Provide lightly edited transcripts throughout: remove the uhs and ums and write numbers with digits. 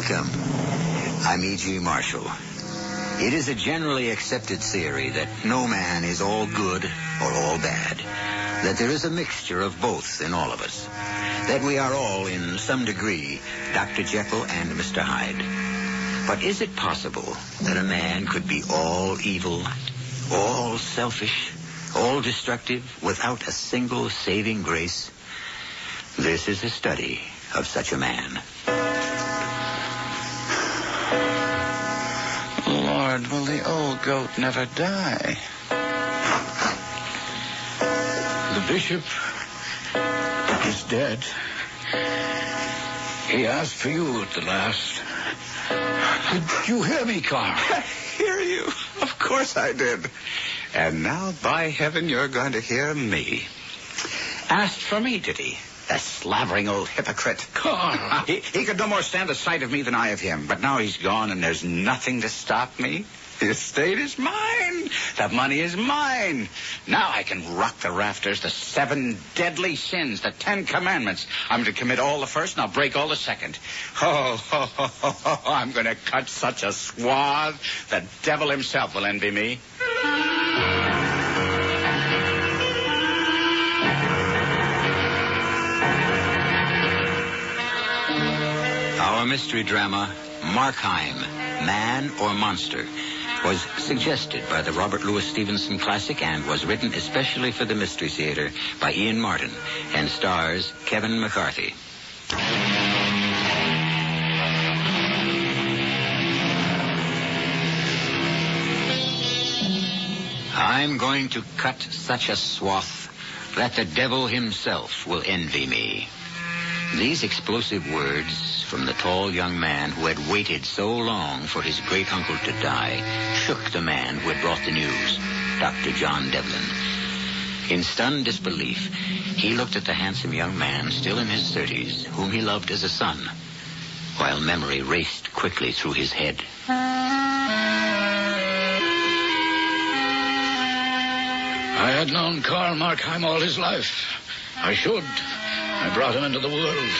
Welcome. I'm E.G. Marshall. It is a generally accepted theory that no man is all good or all bad, that there is a mixture of both in all of us, that we are all, in some degree, Dr. Jekyll and Mr. Hyde. But is it possible that a man could be all evil, all selfish, all destructive, without a single saving grace? This is a study of such a man. Lord, will the old goat never die? The bishop is dead. He asked for you at the last. Did you hear me, Carl? I hear you. Of course I did. And now, by heaven, you're going to hear me. Asked for me, did he? The slavering old hypocrite. Carl. He could no more stand the sight of me than I of him. But now he's gone, and there's nothing to stop me. The estate is mine. The money is mine. Now I can rock the rafters, the 7 deadly sins, the 10 commandments. I'm to commit all the first, and I'll break all the second. I'm going to cut such a swath, the devil himself will envy me. Our mystery drama, Markheim, Man or Monster, was suggested by the Robert Louis Stevenson classic and was written especially for the Mystery Theater by Ian Martin and stars Kevin McCarthy. I'm going to cut such a swath that the devil himself will envy me. These explosive words from the tall young man who had waited so long for his great-uncle to die shook the man who had brought the news, Dr. John Devlin. In stunned disbelief, he looked at the handsome young man still in his 30s, whom he loved as a son, while memory raced quickly through his head. I had known Karl Markheim all his life. I should. I brought him into the world.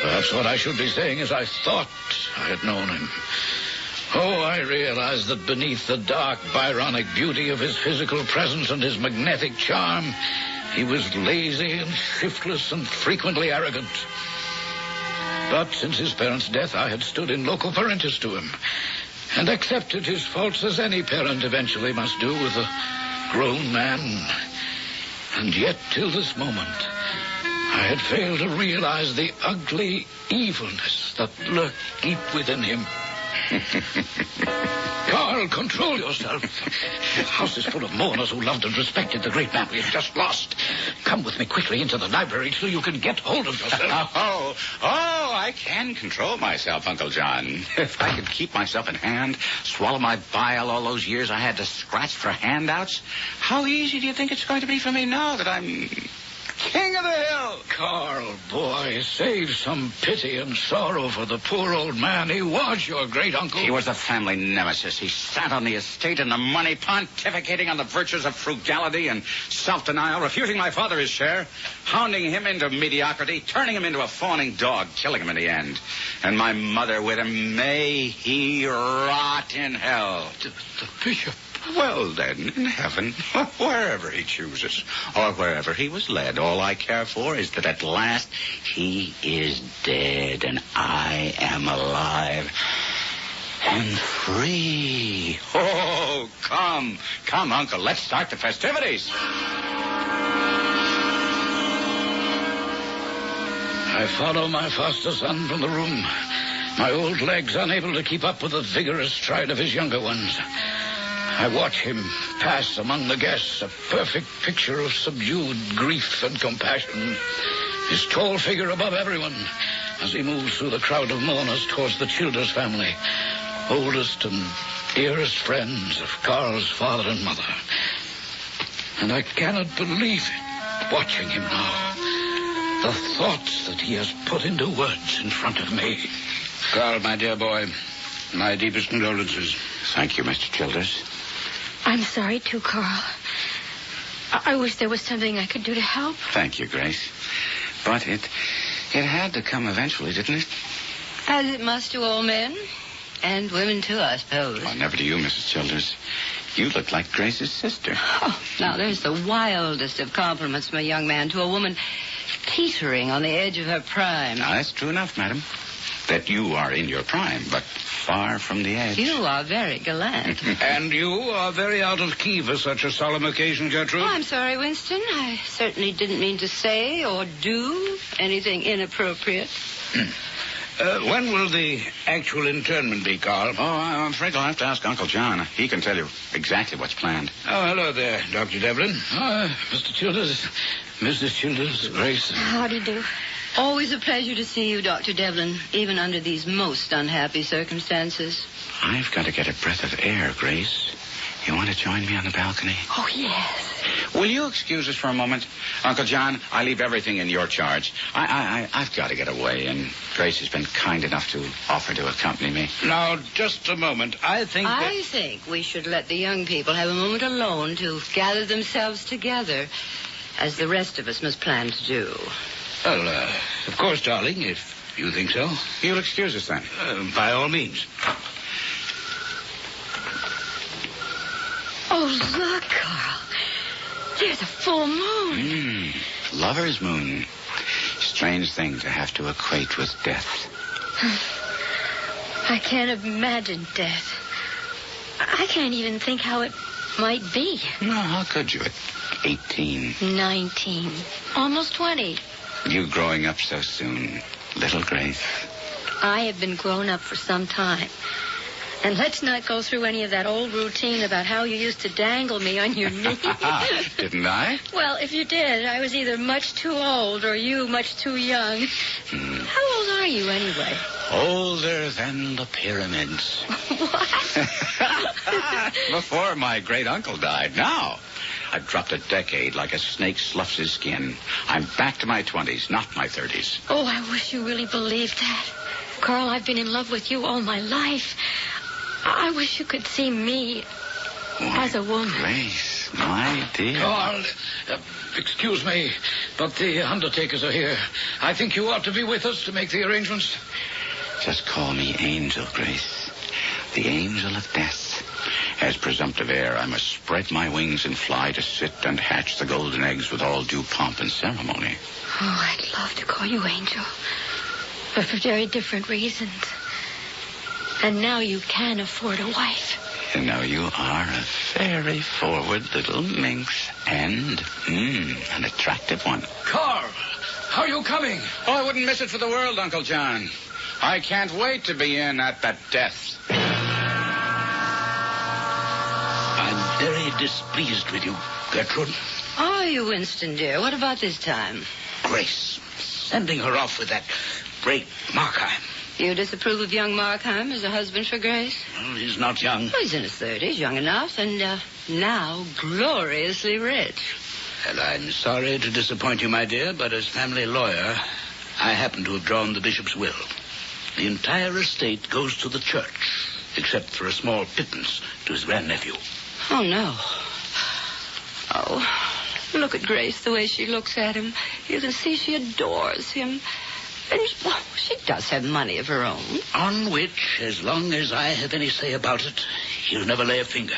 Perhaps what I should be saying is I thought I had known him. Oh, I realized that beneath the dark, Byronic beauty of his physical presence and his magnetic charm, he was lazy and shiftless and frequently arrogant. But since his parents' death, I had stood in loco parentis to him and accepted his faults as any parent eventually must do with a grown man. And yet, till this moment, I had failed to realize the ugly evilness that lurked deep within him. Carl, control yourself. The house is full of mourners who loved and respected the great man we have just lost. Come with me quickly into the library till you can get hold of yourself. I can control myself, Uncle John. If I could keep myself in hand, swallow my bile all those years I had to scratch for handouts, how easy do you think it's going to be for me now that I'm king of the hill? Carl, boy, save some pity and sorrow for the poor old man. He was your great-uncle. He was a family nemesis. He sat on the estate and the money, pontificating on the virtues of frugality and self-denial, refusing my father his share, hounding him into mediocrity, turning him into a fawning dog, killing him in the end. And my mother with him, may he rot in hell. The bishop. Well, then, in heaven, wherever he chooses, or wherever he was led, all I care for is that at last he is dead and I am alive and free. Oh, come, Uncle, let's start the festivities. I follow my foster son from the room, my old legs unable to keep up with the vigorous stride of his younger ones. I watch him pass among the guests, a perfect picture of subdued grief and compassion. His tall figure above everyone as he moves through the crowd of mourners towards the Childers family, oldest and dearest friends of Carl's father and mother. And I cannot believe it, watching him now. The thoughts that he has put into words in front of me. Carl, my dear boy, my deepest condolences. Thank you, Mr. Childers. I'm sorry, too, Carl. I wish there was something I could do to help. Thank you, Grace. But it had to come eventually, didn't it? As it must to all men. And women, too, I suppose. Oh, never to you, Mrs. Childers. You look like Grace's sister. Oh, now, there's the wildest of compliments from a young man to a woman teetering on the edge of her prime. Now, that's true enough, madam. That you are in your prime, but far from the edge. You are very gallant. And you are very out of key for such a solemn occasion, Gertrude. Oh, I'm sorry, Winston. I certainly didn't mean to say or do anything inappropriate. When will the actual internment be, Carl? Oh, I'm afraid I'll have to ask Uncle John. He can tell you exactly what's planned. Oh, hello there, Dr. Devlin. Mr. Childers, Mrs. Childers, Grace. How do you do? Always a pleasure to see you, Dr. Devlin, even under these most unhappy circumstances. I've got to get a breath of air, Grace. You want to join me on the balcony? Oh, yes. Will you excuse us for a moment? Uncle John, I leave everything in your charge. I've got to get away, and Grace has been kind enough to offer to accompany me. Now, just a moment. I think we should let the young people have a moment alone to gather themselves together, as the rest of us must plan to do. Well, of course, darling, if you think so. You'll excuse us then? By all means. Oh, look, Carl. There's a full moon. Lover's moon. Strange thing to have to equate with death. I can't imagine death. I can't even think how it might be. No, how could you at 18? 19. Almost 20. You growing up so soon, little Grace. I have been grown up for some time. And let's not go through any of that old routine about how you used to dangle me on your knee. Didn't I? Well, if you did, I was either much too old or you much too young. How old are you, anyway? Older than the pyramids. What? Before my great-uncle died. Now, I've dropped a decade like a snake sloughs his skin. I'm back to my 20s, not my 30s. Oh, I wish you really believed that. Carl, I've been in love with you all my life. I wish you could see me as a woman. Grace, my dear. Carl, excuse me, but the undertakers are here. I think you ought to be with us to make the arrangements. Just call me Angel, Grace. The angel of death. As presumptive heir, I must spread my wings and fly to sit and hatch the golden eggs with all due pomp and ceremony. Oh, I'd love to call you Angel. But for very different reasons. And now you can afford a wife. You know, you are a very forward little minx. And, an attractive one. Carl, how are you coming? Oh, I wouldn't miss it for the world, Uncle John. I can't wait to be in at that death. I'm very displeased with you, Gertrude. Are you, Winston, dear? What about this time? Grace, sending her off with that great Markheim. You disapprove of young Markheim as a husband for Grace? Well, he's not young. Well, he's in his 30s, young enough, and now gloriously rich. Well, I'm sorry to disappoint you, my dear, but as family lawyer, I happen to have drawn the bishop's will. The entire estate goes to the church, except for a small pittance to his grandnephew. Oh, no. Oh, look at Grace, the way she looks at him. You can see she adores him. And, well, she does have money of her own. On which, as long as I have any say about it, he'll never lay a finger.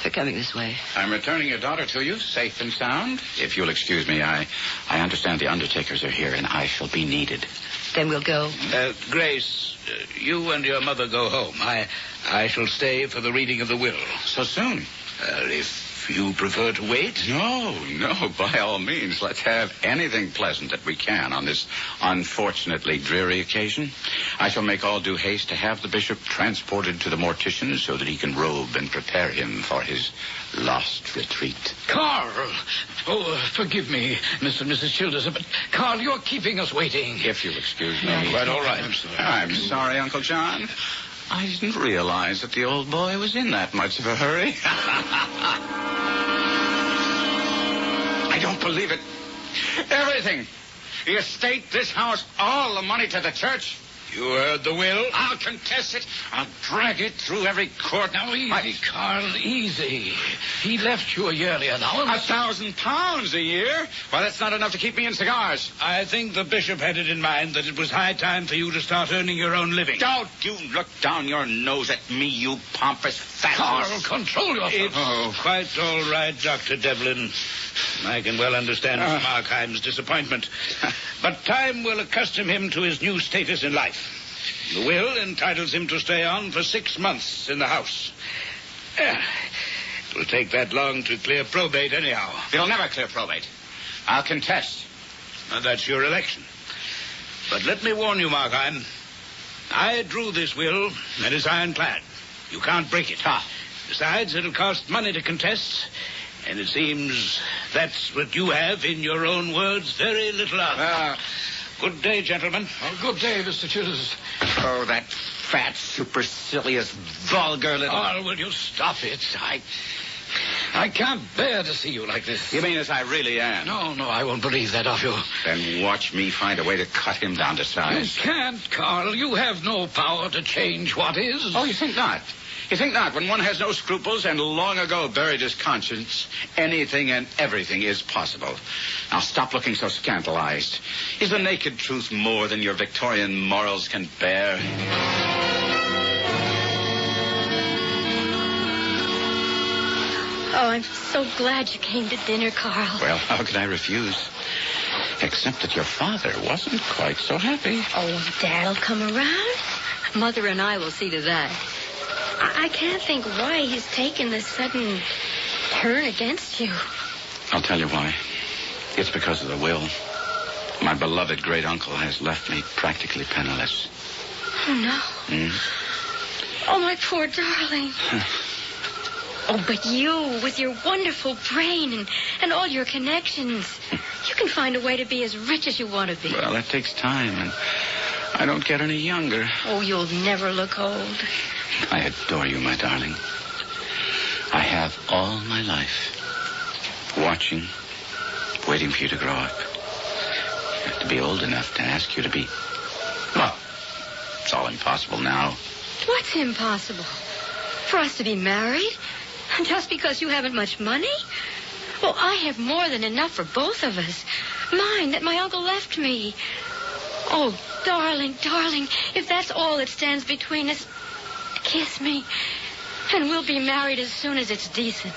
They're coming this way. I'm returning your daughter to you, safe and sound. If you'll excuse me, I understand the undertakers are here, and I shall be needed. Then we'll go. Grace, you and your mother go home. I shall stay for the reading of the will. So soon? If you prefer to wait? No, by all means. Let's have anything pleasant that we can on this unfortunately dreary occasion. I shall make all due haste to have the bishop transported to the mortician so that he can robe and prepare him for his lost retreat. Carl! Oh, forgive me, Mr. and Mrs. Childers, but Carl, you're keeping us waiting. If you'll excuse me. Quite all right. I'm sorry, Uncle John. I didn't realize that the old boy was in that much of a hurry. I don't believe it. Everything. The estate, this house, all the money to the church. You heard the will? I'll contest it. I'll drag it through every court. Now, easy, Carl, easy. He left you a yearly allowance. £1,000 a year? Well, that's not enough to keep me in cigars. I think the bishop had it in mind that it was high time for you to start earning your own living. Don't you look down your nose at me, you pompous fat. Carl, control yourself. It's quite all right, Dr. Devlin. I can well understand Markheim's disappointment. But time will accustom him to his new status in life. The will entitles him to stay on for 6 months in the house. It will take that long to clear probate anyhow. It'll never clear probate. I'll contest. Now, that's your election. But let me warn you, Markheim. I drew this will, and it's ironclad. You can't break it. Besides, it'll cost money to contest, and it seems that's what you have, in your own words, very little of. Good day, gentlemen. Good day, Mr. Chills. Oh, that fat, supercilious, vulgar little... Oh, will you stop it? I can't bear to see you like this. You mean as I really am? No, I won't believe that of you. Then watch me find a way to cut him down to size. You can't, Carl. You have no power to change what is. Oh, you think not? You think not? When one has no scruples and long ago buried his conscience, anything and everything is possible. Now stop looking so scandalized. Is the naked truth more than your Victorian morals can bear? Oh, I'm so glad you came to dinner, Carl. Well, how could I refuse? Except that your father wasn't quite so happy. Oh, Dad'll come around. Mother and I will see to that. I can't think why he's taken this sudden turn against you. I'll tell you why. It's because of the will. My beloved great-uncle has left me practically penniless. Oh, no. Oh, my poor darling. Oh, but you, with your wonderful brain and all your connections, you can find a way to be as rich as you want to be. Well, that takes time, and I don't get any younger. Oh, you'll never look old. I adore you, my darling. I have all my life watching, waiting for you to grow up. You have to be old enough to ask you to be... Well, it's all impossible now. What's impossible? For us to be married? Just because you haven't much money? Well, I have more than enough for both of us. Mine that my uncle left me. Oh, darling, if that's all that stands between us, kiss me, and we'll be married as soon as it's decent.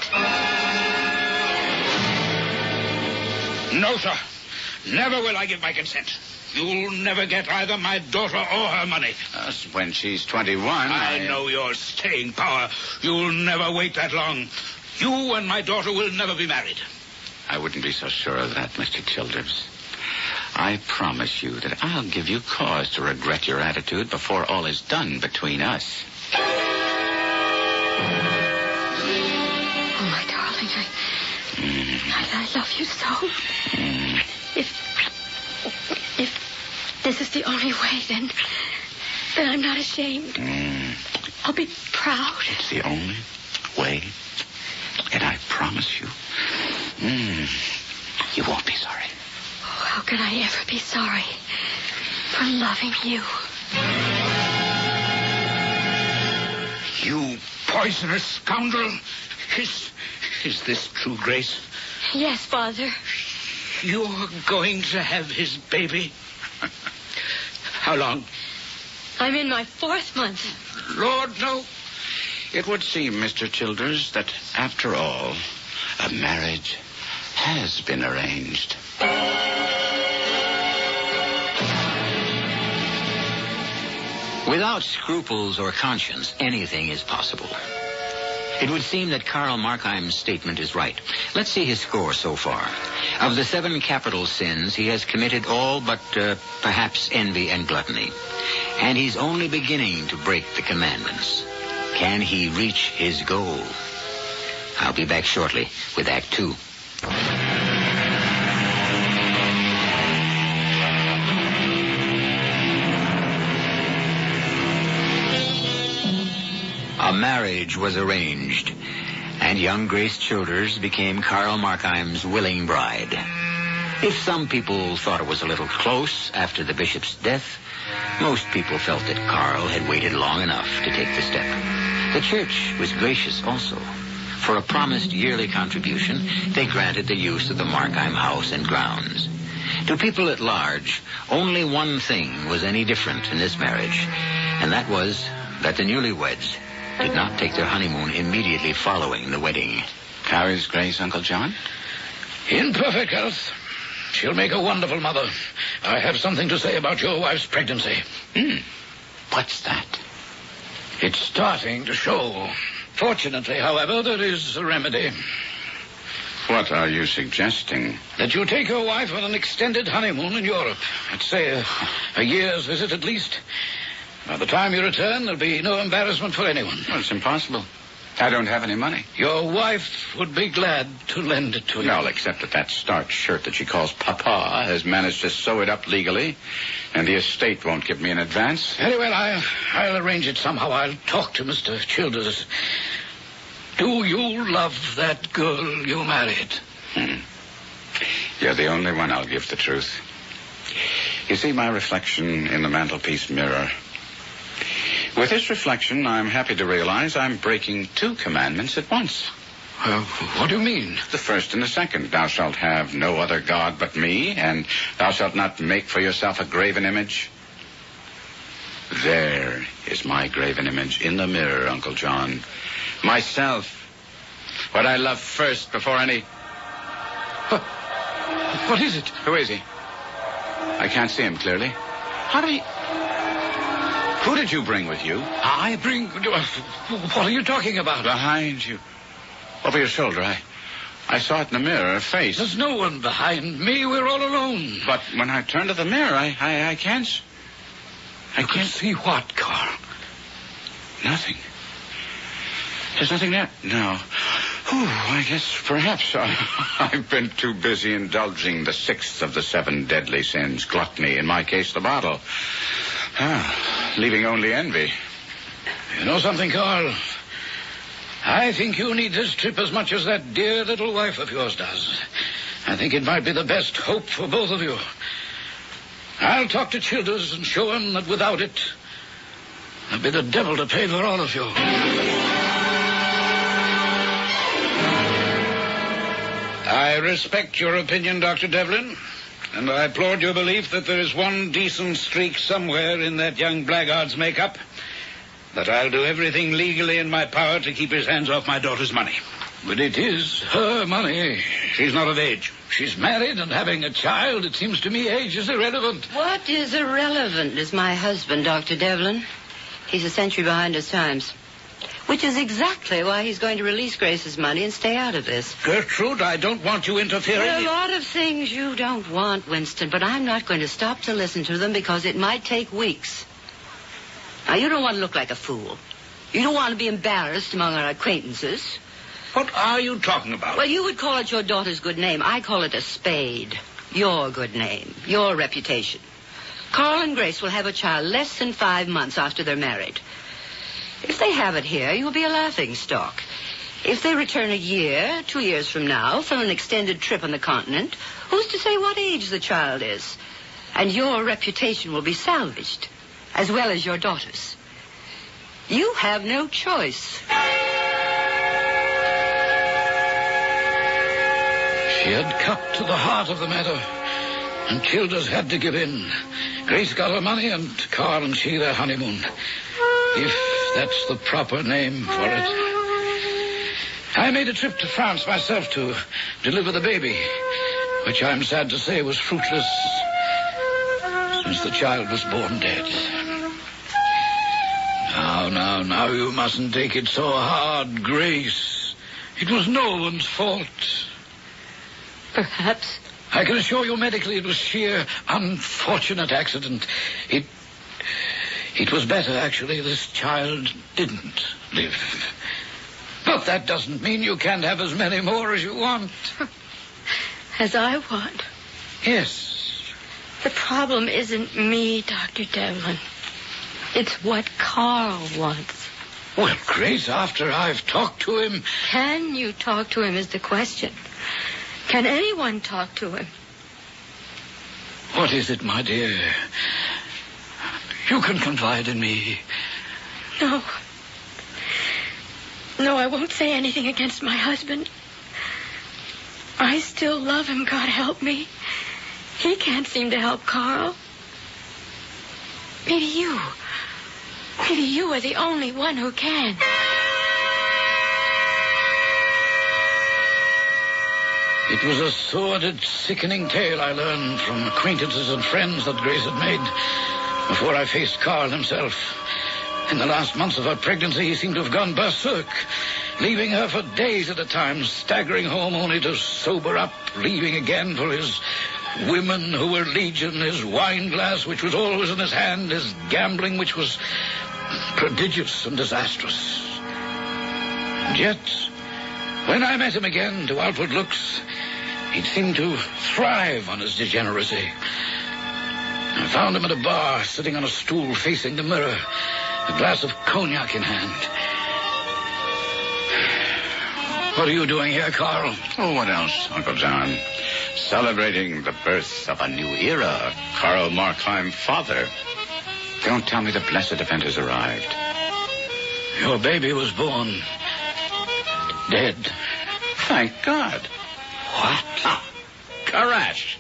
No, sir. Never will I give my consent. You'll never get either my daughter or her money. When she's 21, I know your staying power. You'll never wait that long. You and my daughter will never be married. I wouldn't be so sure of that, Mr. Childers. I promise you that I'll give you cause to regret your attitude before all is done between us. Oh, my darling, I love you so. If this is the only way, then I'm not ashamed. I'll be proud. It's the only way, and I promise you, you won't be sorry. Oh, how can I ever be sorry for loving you? You poisonous scoundrel. Is this true, Grace? Yes, Father. You're going to have his baby? How long? I'm in my 4th month. Lord, no. It would seem, Mr. Childers, that after all, a marriage has been arranged. Without scruples or conscience, anything is possible. It would seem that Karl Markheim's statement is right. Let's see his score so far. Of the 7 capital sins, he has committed all but perhaps envy and gluttony. And he's only beginning to break the commandments. Can he reach his goal? I'll be back shortly with Act 2. A marriage was arranged, and young Grace Childers became Karl Markheim's willing bride. If some people thought it was a little close after the bishop's death, most people felt that Carl had waited long enough to take the step. The church was gracious also. For a promised yearly contribution, they granted the use of the Markheim house and grounds. To people at large, only one thing was any different in this marriage, and that was that the newlyweds did not take their honeymoon immediately following the wedding. How is Grace, Uncle John? In perfect health. She'll make a wonderful mother. I have something to say about your wife's pregnancy. What's that? It's starting to show. Fortunately, however, there is a remedy. What are you suggesting? That you take your wife on an extended honeymoon in Europe. I'd say a year's visit at least. By the time you return, there'll be no embarrassment for anyone. Well, it's impossible. I don't have any money. Your wife would be glad to lend it to you. Well, except that starched shirt that she calls Papa has managed to sew it up legally, and the estate won't give me an advance. Very well, I'll arrange it somehow. I'll talk to Mr. Childers. Do you love that girl you married? You're the only one I'll give the truth. You see my reflection in the mantelpiece mirror. With this reflection, I'm happy to realize I'm breaking two commandments at once. What do you mean? The first and the second. Thou shalt have no other God but me, and thou shalt not make for yourself a graven image. There is my graven image in the mirror, Uncle John. Myself. What I love first before any... What is it? Who is he? I can't see him clearly. How did he... Who did you bring with you? I bring... What are you talking about? Behind you. Over your shoulder. I saw it in the mirror, a face. There's no one behind me. We're all alone. But when I turn to the mirror, I can't... I can't see what, Carl? Nothing. There's nothing there? No. I guess perhaps I've been too busy indulging the sixth of the 7 deadly sins, gluttony, in my case, the bottle. Leaving only envy. You know something, Carl? I think you need this trip as much as that dear little wife of yours does. I think it might be the best hope for both of you. I'll talk to Childers and show him that without it, there'll be the devil to pay for all of you. I respect your opinion, Dr. Devlin, and I applaud your belief that there is one decent streak somewhere in that young blackguard's makeup. But I'll do everything legally in my power to keep his hands off my daughter's money. But it is her money. She's not of age. She's married and having a child. It seems to me age is irrelevant. What is irrelevant is my husband, Dr. Devlin. He's a century behind his times. Which is exactly why he's going to release Grace's money and stay out of this. Gertrude, I don't want you interfering. There are a lot of things you don't want, Winston, but I'm not going to stop to listen to them because it might take weeks. Now, you don't want to look like a fool. You don't want to be embarrassed among our acquaintances. What are you talking about? Well, you would call it your daughter's good name. I call it a spade. Your good name. Your reputation. Carl and Grace will have a child less than 5 months after they're married. If they have it here, you'll be a laughingstock. If they return a year, 2 years from now, from an extended trip on the continent, who's to say what age the child is? And your reputation will be salvaged, as well as your daughter's. You have no choice. She had cut to the heart of the matter, and Childers had to give in. Grace got her money, and Carl and she their honeymoon. If that's the proper name for it. I made a trip to France myself to deliver the baby, which I'm sad to say was fruitless, since the child was born dead. Now, you mustn't take it so hard, Grace. It was no one's fault. Perhaps. I can assure you medically it was sheer unfortunate accident. It was better, actually, this child didn't live. But that doesn't mean you can't have as many more as you want. As I want. Yes. The problem isn't me, Dr. Devlin. It's what Carl wants. Well, Grace, after I've talked to him... Can you talk to him is the question. Can anyone talk to him? What is it, my dear? You can confide in me. No. No, I won't say anything against my husband. I still love him, God help me. He can't seem to help Carl. Maybe you are the only one who can. It was a sordid, sickening tale I learned from acquaintances and friends that Grace had made before I faced Carl himself. In the last months of her pregnancy, he seemed to have gone berserk, leaving her for days at a time, staggering home only to sober up, leaving again for his women who were legion, his wine glass, which was always in his hand, his gambling, which was prodigious and disastrous. And yet, when I met him again, to outward looks, he'd seemed to thrive on his degeneracy. I found him at a bar, sitting on a stool facing the mirror, a glass of cognac in hand. What are you doing here, Carl? Oh, what else, Uncle John? Celebrating the birth of a new era, Carl Markheim, father. Don't tell me the blessed event has arrived. Your baby was born. Dead. Thank God. What? Ah, Karash.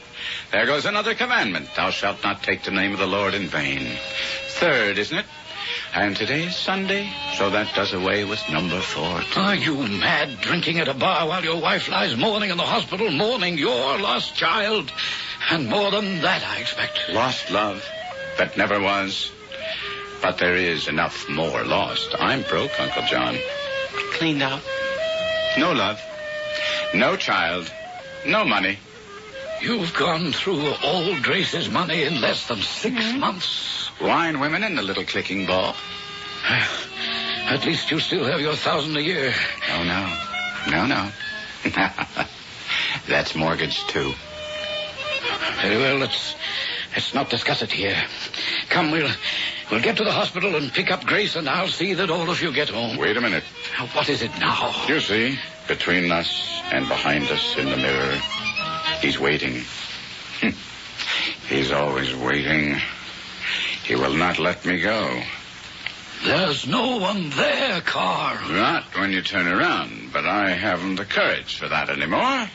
There goes another commandment. Thou shalt not take the name of the Lord in vain. Third, isn't it? And today is Sunday, so that does away with number 4. Are you mad, drinking at a bar while your wife lies mourning in the hospital, mourning your lost child? And more than that, I expect. Lost love that never was. But there is enough more lost. I'm broke, Uncle John. Cleaned out. No love. No child. No money. You've gone through all Grace's money in less than 6 months. Wine, women, and a little clicking ball. At least you still have your 1,000 a year. Oh, no. That's mortgaged, too. Very well, let's not discuss it here. Come, we'll get to the hospital and pick up Grace, and I'll see that all of you get home. Wait a minute. What is it now? You see, between us and behind us in the mirror, he's waiting. He's always waiting. He will not let me go. There's no one there, Carl. Not when you turn around, but I haven't the courage for that anymore.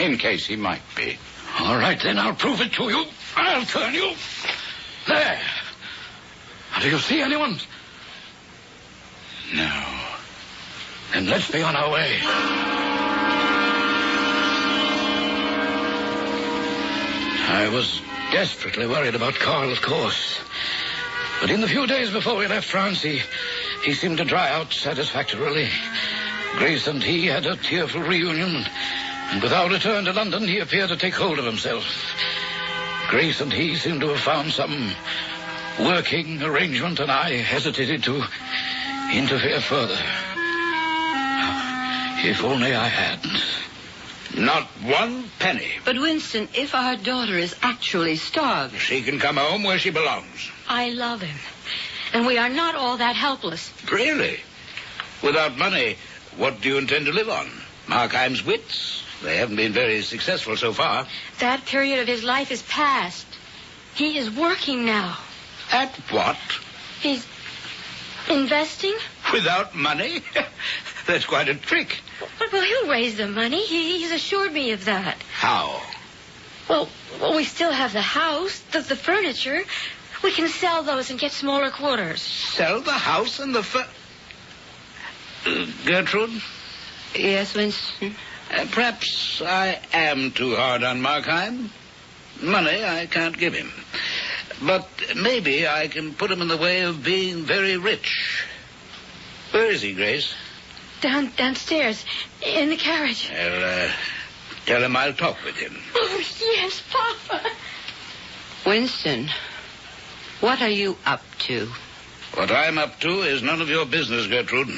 In case he might be. All right, then I'll prove it to you. I'll turn you. There. Do you see anyone? No. Then let's be on our way. I was desperately worried about Carl, of course. But in the few days before we left France, he seemed to dry out satisfactorily. Grace and he had a tearful reunion, and with our return to London, he appeared to take hold of himself. Grace and he seemed to have found some working arrangement, and I hesitated to interfere further. If only I hadn't. Not one penny. But, Winston, if our daughter is actually starving... She can come home where she belongs. I love him. And we are not all that helpless. Really? Without money, what do you intend to live on? Markheim's wits? They haven't been very successful so far. That period of his life is past. He is working now. At what? He's investing. Without money? That's quite a trick. Well, he'll raise the money. He's assured me of that. How? Well, we still have the house, the furniture. We can sell those and get smaller quarters. Sell the house and the Gertrude? Yes, Winston? Perhaps I am too hard on Markheim. Money I can't give him. But maybe I can put him in the way of being very rich. Where is he, Grace? Downstairs, in the carriage. Well, tell him I'll talk with him. Oh, yes, Papa. Winston, what are you up to? What I'm up to is none of your business, Gertrude.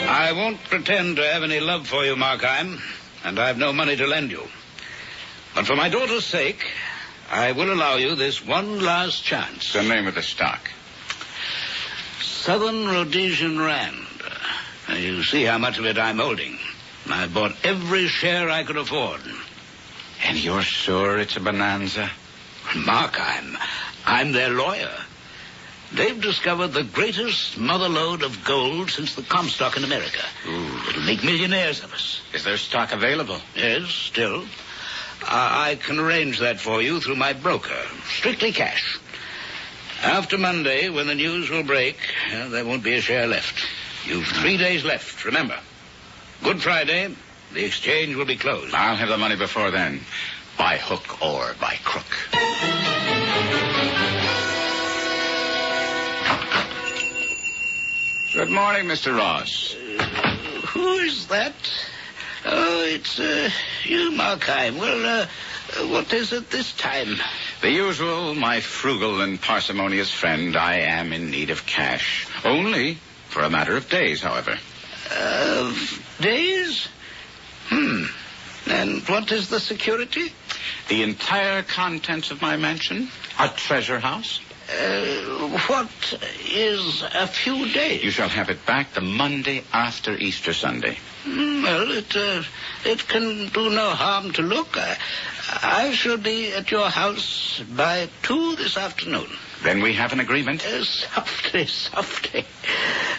I won't pretend to have any love for you, Markheim, and I've no money to lend you. But for my daughter's sake, I will allow you this one last chance. The name of the stock. Southern Rhodesian Rand. You see how much of it I'm holding. I bought every share I could afford. And you're sure it's a bonanza? Markheim, I'm their lawyer. They've discovered the greatest mother lode of gold since the Comstock in America. Ooh. It'll make millionaires of us. Is there stock available? Yes, still. I can arrange that for you through my broker. Strictly cash. After Monday, when the news will break, there won't be a share left. You've 3 days left, remember. Good Friday, the exchange will be closed. I'll have the money before then. By hook or by crook. Good morning, Mr. Ross. Who is that? Oh, it's you, Markheim. Well, what is it this time? The usual, my frugal and parsimonious friend. I am in need of cash. Only for a matter of days, however. Days? And what is the security? The entire contents of my mansion. A treasure house. What is a few days? You shall have it back the Monday after Easter Sunday. Well, it can do no harm to look. I shall be at your house by 2 this afternoon. Then we have an agreement. Softly.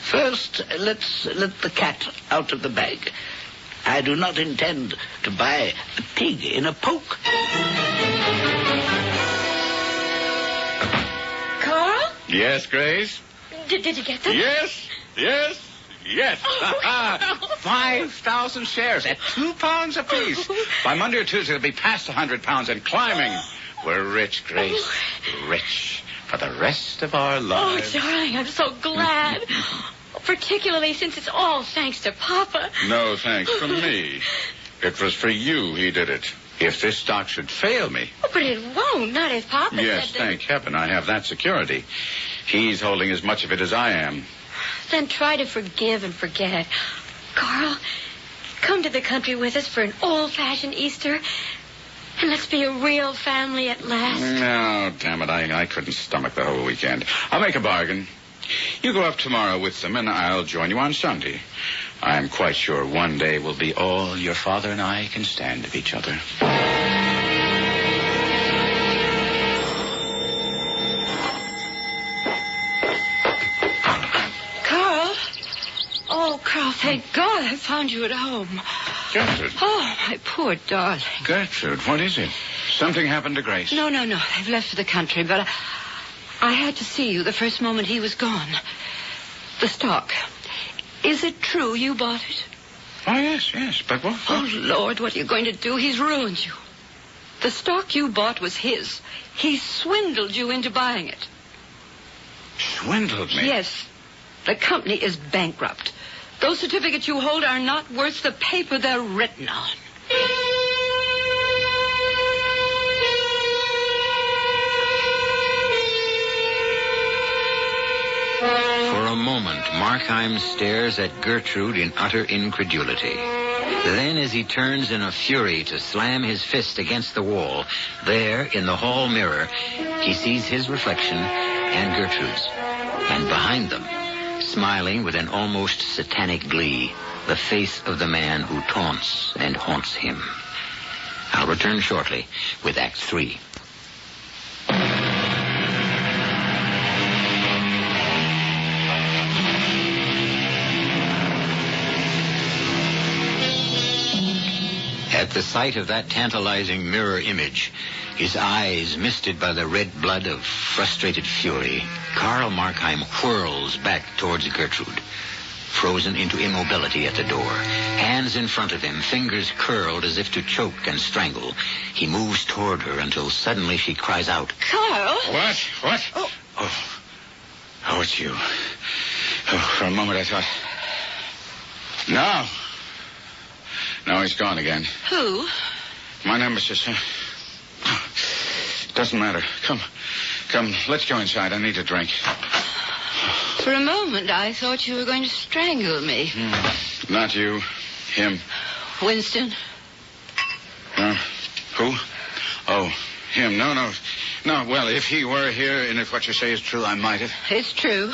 First, let's let the cat out of the bag. I do not intend to buy a pig in a poke. Carl? Yes, Grace? Did you get them? Yes. Oh, 5,000 shares at £2 apiece. By Monday or Tuesday, it'll be past 100 pounds and climbing. We're rich, Grace. Rich for the rest of our lives. Oh, darling, I'm so glad. Particularly since it's all thanks to Papa. No thanks from me. It was for you he did it. If this stock should fail me... Oh, but it won't, not if Papa Yes, said that... thank heaven I have that security. He's holding as much of it as I am. Then try to forgive and forget. Carl, come to the country with us for an old-fashioned Easter, and let's be a real family at last. No, damn it, I couldn't stomach the whole weekend. I'll make a bargain. You go up tomorrow with them, and I'll join you on Sunday. I'm quite sure one day will be all your father and I can stand of each other. Carl? Oh, Carl, thank God I found you at home. Gertrude. Oh, my poor darling. Gertrude, what is it? Something happened to Grace? No. They've left for the country, but I had to see you the first moment he was gone. The stock. Is it true you bought it? Oh, yes. But what? Oh, Lord, what are you going to do? He's ruined you. The stock you bought was his. He swindled you into buying it. Swindled me? Yes. The company is bankrupt. Those certificates you hold are not worth the paper they're written on. For a moment, Markheim stares at Gertrude in utter incredulity. Then, as he turns in a fury to slam his fist against the wall, there, in the hall mirror, he sees his reflection and Gertrude's. And behind them, smiling with an almost satanic glee, the face of the man who taunts and haunts him. I'll return shortly with Act 3. At the sight of that tantalizing mirror image, his eyes misted by the red blood of frustrated fury, Carl Markheim whirls back towards Gertrude, frozen into immobility at the door. Hands in front of him, fingers curled as if to choke and strangle. He moves toward her until suddenly she cries out, Carl? What? Oh, it's you. Oh, for a moment I thought... No, he's gone again. Who? My nemesis. Doesn't matter. Come, let's go inside. I need a drink. For a moment, I thought you were going to strangle me. Not you. Him. Winston? Who? Oh, him. No. Well, if he were here, and if what you say is true, I might have. It's true.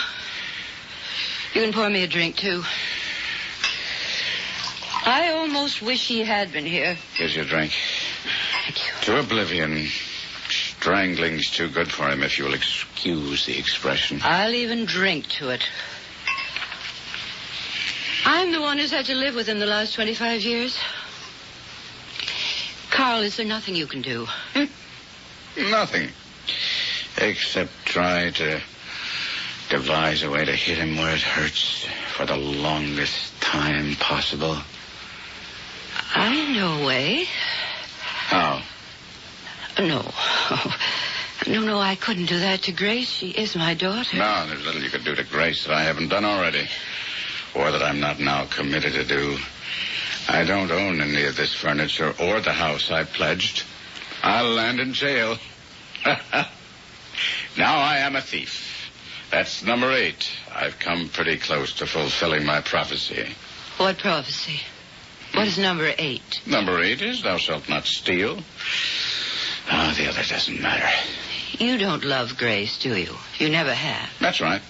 You can pour me a drink, too. I almost wish he had been here. Here's your drink. Thank you. To oblivion. Strangling's too good for him, if you'll excuse the expression. I'll even drink to it. I'm the one who's had to live with him the last 25 years. Carl, is there nothing you can do? Nothing. Except try to devise a way to hit him where it hurts for the longest time possible. I know a way. How? No. No, I couldn't do that to Grace. She is my daughter. No, there's little you could do to Grace that I haven't done already. Or that I'm not now committed to do. I don't own any of this furniture or the house I pledged. I'll land in jail. Now I am a thief. That's number 8. I've come pretty close to fulfilling my prophecy. What prophecy? What is number 8? Number 8 is thou shalt not steal. Oh, the other doesn't matter. You don't love Grace, do you? You never have. That's right.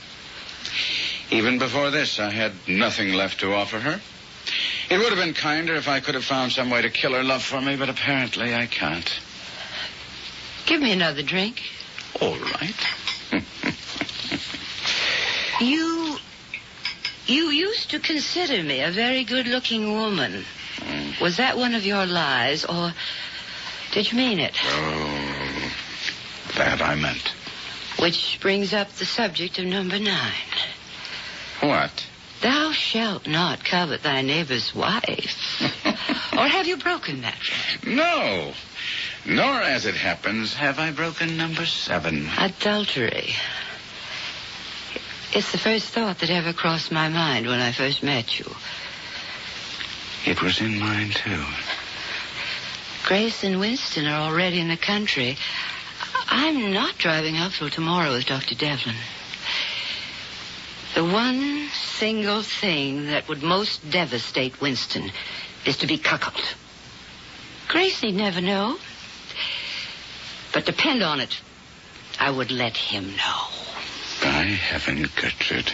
Even before this, I had nothing left to offer her. It would have been kinder if I could have found some way to kill her love for me, but apparently I can't. Give me another drink. All right. You used to consider me a very good-looking woman. Was that one of your lies, or did you mean it? Oh, that I meant. Which brings up the subject of number 9. What? Thou shalt not covet thy neighbor's wife. Or have you broken that one? No. Nor, as it happens, have I broken number 7. Adultery. It's the first thought that ever crossed my mind when I first met you. It was in mine, too. Grace and Winston are already in the country. I'm not driving up till tomorrow with Dr. Devlin. The one single thing that would most devastate Winston is to be cuckolded. Grace need never know. But depend on it, I would let him know. By heaven, Gertrude.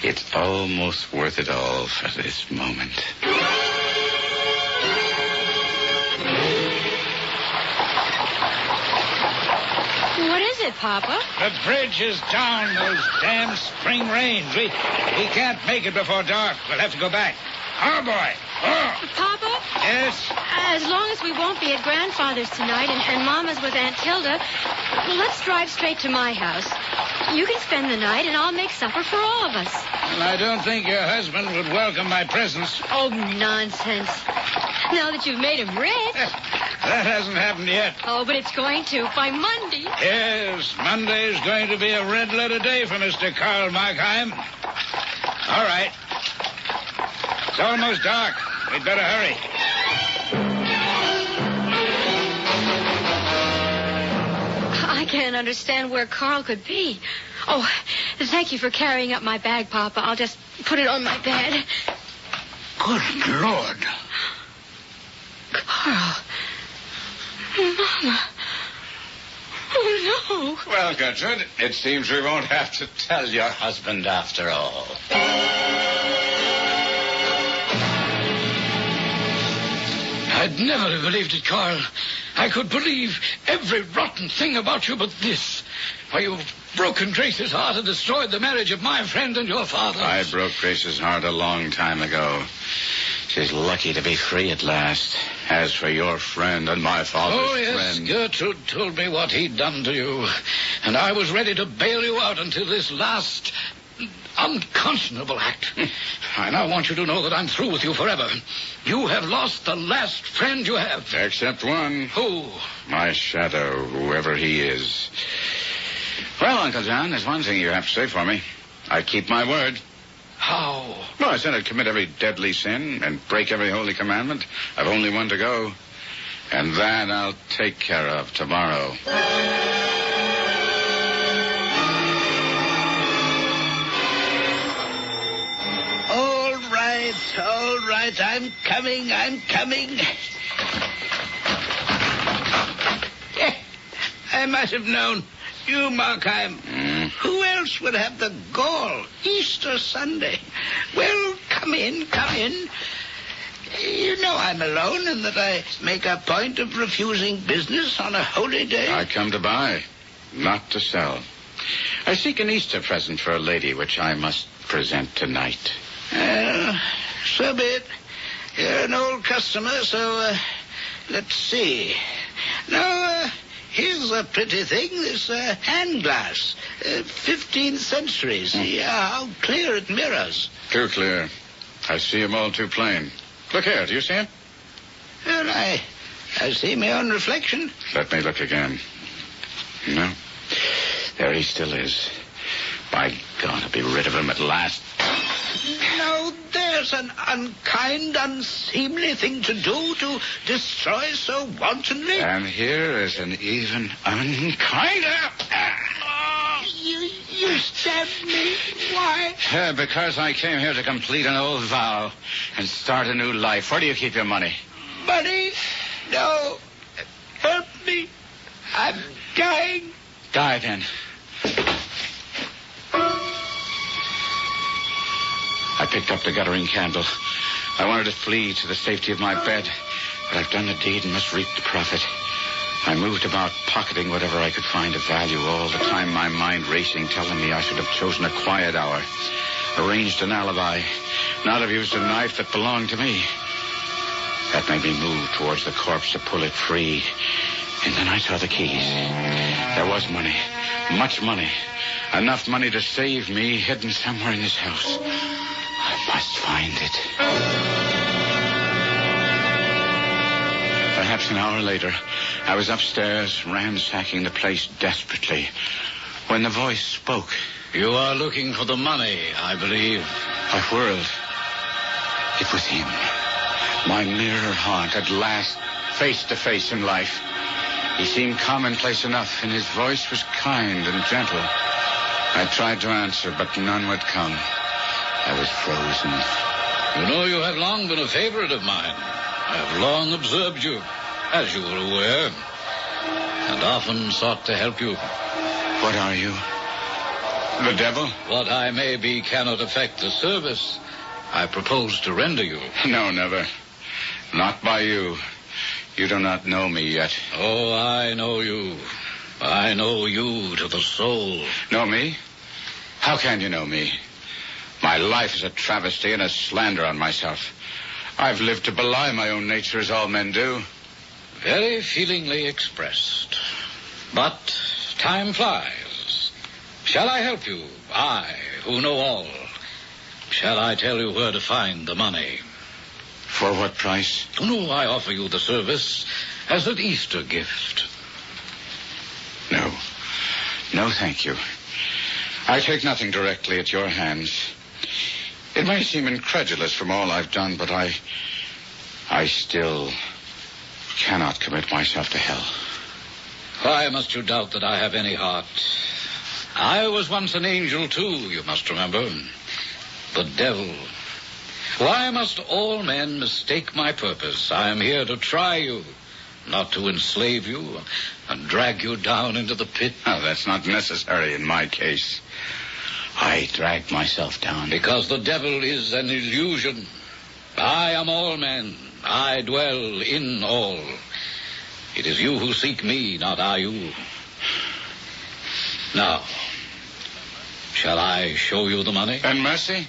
It's almost worth it all for this moment. What is it, Papa? The bridge is down, those damn spring rains. We can't make it before dark. We'll have to go back. Oh, boy. Oh. Papa? Yes? As long as we won't be at Grandfather's tonight and Mama's with Aunt Hilda, well, let's drive straight to my house. You can spend the night, and I'll make supper for all of us. Well, I don't think your husband would welcome my presence. Oh, nonsense. Now that you've made him rich. That hasn't happened yet. Oh, but it's going to by Monday. Yes, Monday's going to be a red-letter day for Mr. Karl Markheim. All right. It's almost dark. We'd better hurry. I can't understand where Carl could be. Oh, thank you for carrying up my bag, Papa. I'll just put it on my bed. Good Lord. Carl. Mama. Oh, no. Well, Gertrude, it seems we won't have to tell your husband after all. I'd never have believed it, Carl. I could believe every rotten thing about you but this. Why, you've broken Grace's heart and destroyed the marriage of my friend and your father. I broke Grace's heart a long time ago. She's lucky to be free at last. As for your friend and my father's friend... Gertrude told me what he'd done to you. And I was ready to bail you out until this last unconscionable act. I now want you to know that I'm through with you forever. You have lost the last friend you have. Except one. Who? My shadow, whoever he is. Well, Uncle John, there's one thing you have to say for me. I keep my word. How? Well, I said I'd commit every deadly sin and break every holy commandment. I've only one to go. And that I'll take care of tomorrow. All right, I'm coming. I might have known. You, Markheim. Who else would have the gall? Easter Sunday. Well, come in. You know I'm alone and that I make a point of refusing business on a holy day. I come to buy, not to sell. I seek an Easter present for a lady, which I must present tonight. So be it. You're an old customer, so let's see. Now, here's a pretty thing, this hand glass. 15th century. See how clear it mirrors. Too clear. I see him all too plain. Look here, do you see him? Well, I see my own reflection. Let me look again. No. There he still is. By God, I'll be rid of him at last. No, there's an unkind, unseemly thing to do to destroy so wantonly. And here is an even unkinder. You stabbed me. Why? Because I came here to complete an old vow and start a new life. Where do you keep your money? Money? No. Help me. I'm dying. Die then. I picked up the guttering candle. I wanted to flee to the safety of my bed, but I've done the deed and must reap the profit. I moved about, pocketing whatever I could find of value, all the time my mind racing, telling me I should have chosen a quiet hour, arranged an alibi, not have used a knife that belonged to me. That made me move towards the corpse to pull it free. And then I saw the keys. There was money, much money, enough money to save me, hidden somewhere in this house. I must find it. Perhaps an hour later, I was upstairs, ransacking the place desperately, when the voice spoke. You are looking for the money, I believe. I whirled. It was him. My mirror haunt at last, face to face in life. He seemed commonplace enough, and his voice was kind and gentle. I tried to answer, but none would come. I was frozen. You know, you have long been a favorite of mine. I have long observed you, as you were aware, and often sought to help you. What are you? The devil? What I may be cannot affect the service I propose to render you. No, never. Not by you. You do not know me yet. Oh, I know you. I know you to the soul. Know me? How can you know me? My life is a travesty and a slander on myself. I've lived to belie my own nature as all men do. Very feelingly expressed. But time flies. Shall I help you? I, who know all. Shall I tell you where to find the money? For what price? No, I offer you the service as an Easter gift. No. No, thank you. I take nothing directly at your hands. It may seem incredulous from all I've done, but I still cannot commit myself to hell. Why must you doubt that I have any heart? I was once an angel, too, you must remember. The devil. Why must all men mistake my purpose? I am here to try you, not to enslave you and drag you down into the pit. Oh, that's not necessary in my case. I dragged myself down. Because the devil is an illusion. I am all men. I dwell in all. It is you who seek me, not I you. Now, shall I show you the money? And mercy?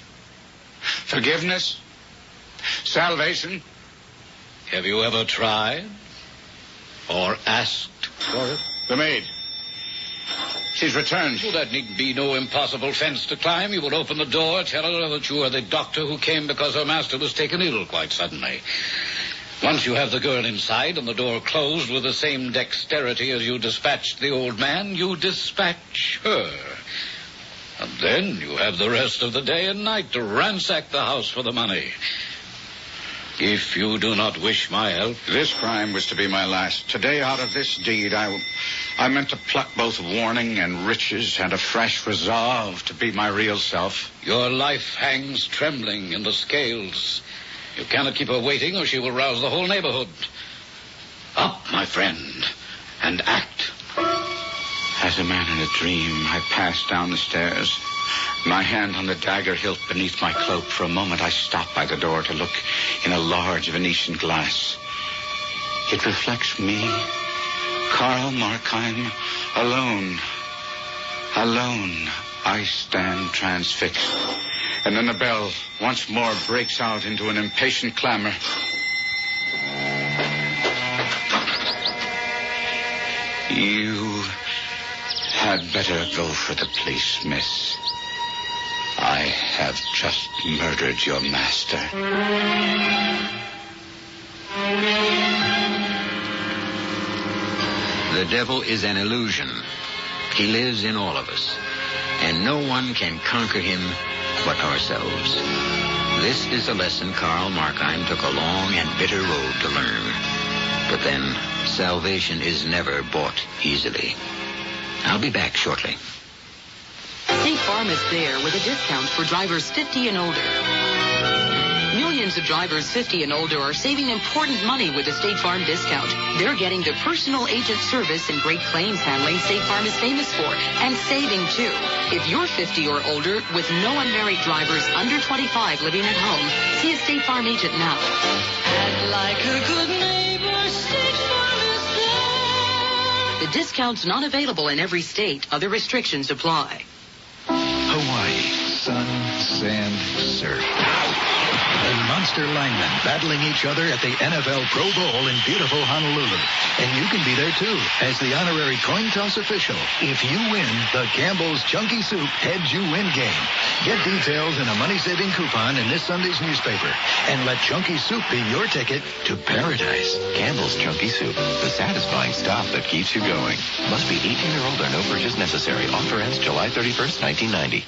Forgiveness? Salvation? Have you ever tried? Or asked for it? The maid. She's returned. Well, that need be no impossible fence to climb. You will open the door, tell her that you are the doctor who came because her master was taken ill quite suddenly. Once you have the girl inside and the door closed with the same dexterity as you dispatched the old man, you dispatch her. And then you have the rest of the day and night to ransack the house for the money. If you do not wish my help... This crime was to be my last. Today, out of this deed, I meant to pluck both warning and riches and a fresh resolve to be my real self. Your life hangs trembling in the scales. You cannot keep her waiting or she will rouse the whole neighborhood. Up, my friend, and act. As a man in a dream, I passed down the stairs, My hand on the dagger hilt beneath my cloak. For a moment, I stop by the door to look in a large Venetian glass. It reflects me, Karl Markheim, alone. Alone, I stand transfixed. And then the bell once more breaks out into an impatient clamor. You had better go for the police, miss. I have just murdered your master. The devil is an illusion. He lives in all of us, and no one can conquer him but ourselves. This is a lesson Karl Markheim took a long and bitter road to learn. But then, salvation is never bought easily. I'll be back shortly. State Farm is there with a discount for drivers 50 and older. Millions of drivers 50 and older are saving important money with the State Farm discount. They're getting the personal agent service and great claims handling State Farm is famous for, and saving too. If you're 50 or older with no unmarried drivers under 25 living at home, see a State Farm agent now. And like a good neighbor, State Farm is there. The discount's not available in every state. Other restrictions apply. Hawaii, sun, sand, surf. And monster linemen battling each other at the NFL Pro Bowl in beautiful Honolulu. And you can be there, too, as the honorary coin toss official. If you win, the Campbell's Chunky Soup Heads You Win game. Get details in a money-saving coupon in this Sunday's newspaper. And let Chunky Soup be your ticket to paradise. Campbell's Chunky Soup, the satisfying stuff that keeps you going. Must be 18 or older. No purchase necessary. Offer ends July 31st, 1990.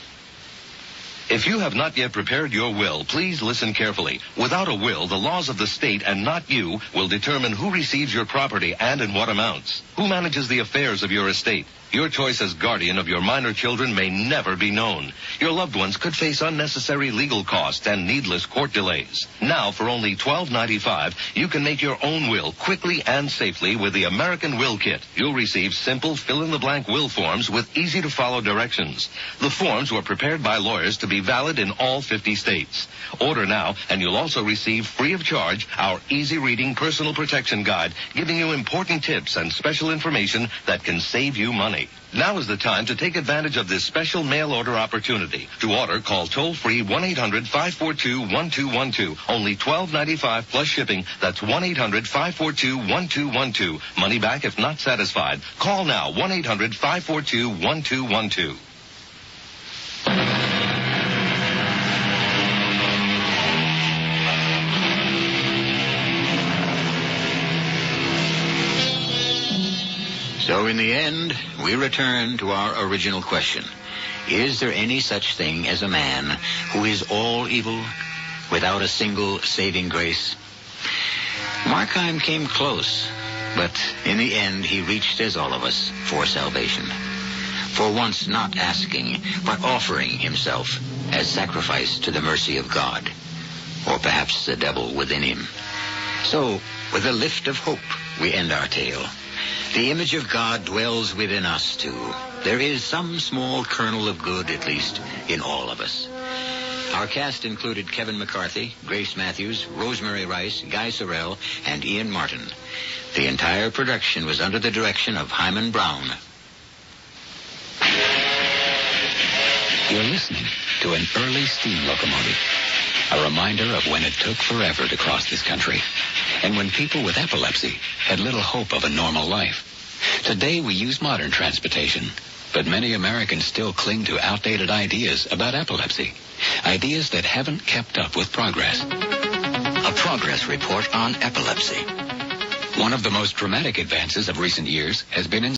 If you have not yet prepared your will, please listen carefully. Without a will, the laws of the state and not you will determine who receives your property and in what amounts. Who manages the affairs of your estate? Your choice as guardian of your minor children may never be known. Your loved ones could face unnecessary legal costs and needless court delays. Now, for only $12.95, you can make your own will quickly and safely with the American Will Kit. You'll receive simple fill-in-the-blank will forms with easy-to-follow directions. The forms were prepared by lawyers to be valid in all 50 states. Order now, and you'll also receive free of charge our easy-reading personal protection guide, giving you important tips and special information that can save you money. Now is the time to take advantage of this special mail order opportunity. To order, call toll-free 1-800-542-1212. Only $12.95 plus shipping. That's 1-800-542-1212. Money back if not satisfied. Call now, 1-800-542-1212. So in the end, we return to our original question. Is there any such thing as a man who is all evil without a single saving grace? Markheim came close, but in the end he reached, as all of us, for salvation. For once not asking, but offering himself as sacrifice to the mercy of God, or perhaps the devil within him. So, with a lift of hope, we end our tale. The image of God dwells within us, too. There is some small kernel of good, at least, in all of us. Our cast included Kevin McCarthy, Grace Matthews, Rosemary Rice, Guy Sorrell, and Ian Martin. The entire production was under the direction of Hyman Brown. You're listening to an early steam locomotive. A reminder of when it took forever to cross this country, and when people with epilepsy had little hope of a normal life. Today we use modern transportation, but many Americans still cling to outdated ideas about epilepsy, ideas that haven't kept up with progress. A progress report on epilepsy. One of the most dramatic advances of recent years has been in